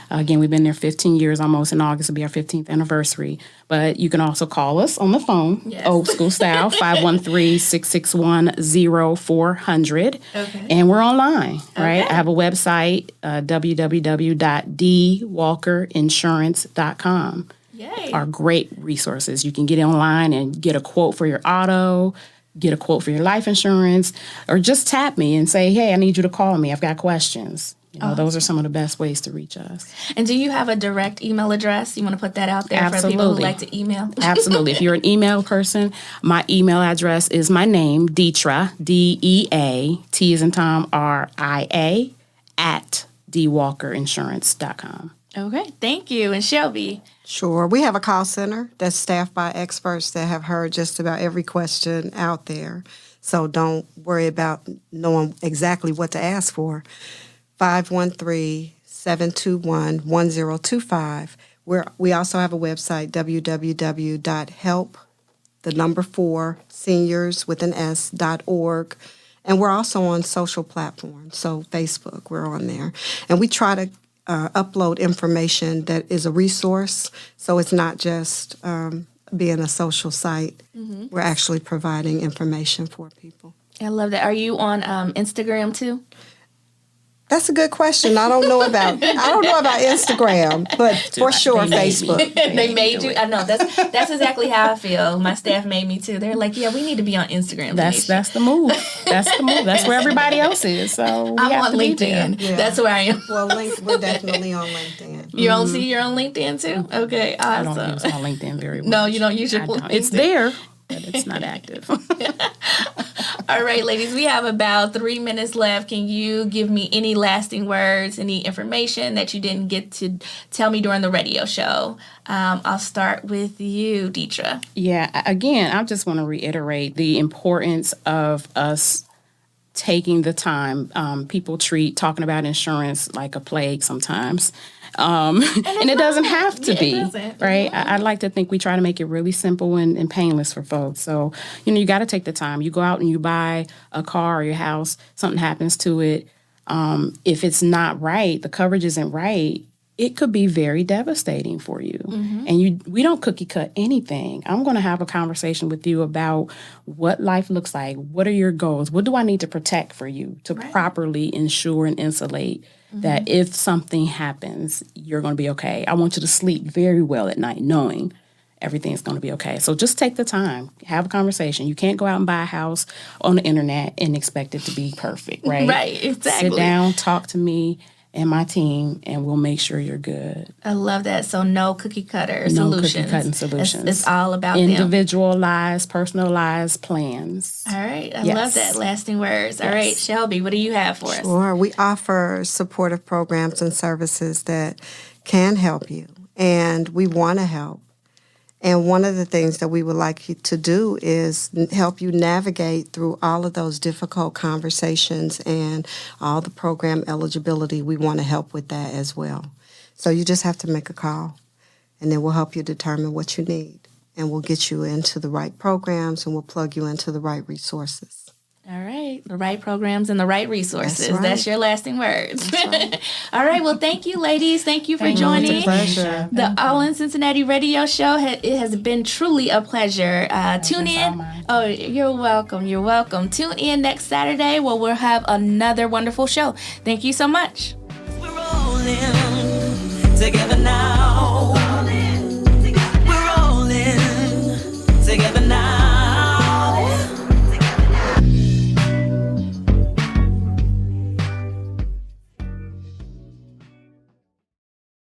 Again, we've been there 15 years almost. In August will be our 15th anniversary. But you can also call us on the phone, old school style, 513-661-0400. Okay. And we're online, right? I have a website, www.dwalkerinsurance.com.
Yay.
Are great resources. You can get online and get a quote for your auto, get a quote for your life insurance, or just tap me and say, hey, I need you to call me. I've got questions. You know, those are some of the best ways to reach us.
And do you have a direct email address? You want to put that out there
Absolutely.
For people who like to email?
Absolutely. If you're an email person, my email address is my name, Deatria, DEA, T as in Tom, RIA, at dwalkerinsurance.com.
Okay. Thank you. And Shelby?
Sure. We have a call center that's staffed by experts that have heard just about every question out there. So don't worry about knowing exactly what to ask for. 513-721-1025. We also have a website, www.help4seniors.org. And we're also on social platforms, so Facebook, we're on there. And we try to upload information that is a resource, so it's not just being a social site. We're actually providing information for people.
I love that. Are you on Instagram too?
That's a good question. I don't know about Instagram, but for sure Facebook.
They made you. I know that's exactly how I feel. My staff made me too. They're like, yeah, we need to be on Instagram.
That's the move. That's the move. That's where everybody else is. So
I'm on LinkedIn. Yeah. That's where I am.
Well, we're definitely on LinkedIn.
You're on LinkedIn too. Okay, awesome.
I don't use my LinkedIn very much.
No, you don't use your LinkedIn.
It's there, but it's not active.
All right, ladies, we have about 3 minutes left. Can you give me any lasting words, any information that you didn't get to tell me during the radio show? I'll start with you, Deatria.
Yeah, again, I just want to reiterate the importance of us taking the time. People treat talking about insurance like a plague sometimes. And it doesn't have to be, right? I'd like to think we try to make it really simple and painless for folks. So, you know, you got to take the time. You go out and you buy a car or your house, something happens to it. If it's not right, the coverage isn't right, it could be very devastating for you. And we don't cookie cut anything. I'm going to have a conversation with you about what life looks like. What are your goals? What do I need to protect for you to properly insure and insulate that if something happens, you're going to be okay. I want you to sleep very well at night knowing everything's going to be okay. So just take the time, have a conversation. You can't go out and buy a house on the internet and expect it to be perfect, right?
Right, exactly.
Sit down, talk to me and my team, and we'll make sure you're good.
I love that. So no cookie cutter
No
solutions.
cookie cutting solutions.
It's all about them.
Individualized, personalized plans.
All right. I
Yes.
love that. Lasting words. All right, Shelby, what do you have for us?
Sure. We offer supportive programs and services that can help you, and we want to help. And one of the things that we would like you to do is help you navigate through all of those difficult conversations and all the program eligibility. We want to help with that as well. So you just have to make a call, and then we'll help you determine what you need. And we'll get you into the right programs, and we'll plug you into the right resources.
All right. The right programs and the right resources.
That's right.
That's your lasting words.
That's right.
All right. Well, thank you, ladies. Thank you for
Thank you.
joining.
It's a pleasure.
The All in Cincinnati radio show. It has been truly a pleasure. Tune
It's all
in.
mine.
Oh, you're welcome. You're welcome. Tune in next Saturday where we'll have another wonderful show. Thank you so much.
We're rolling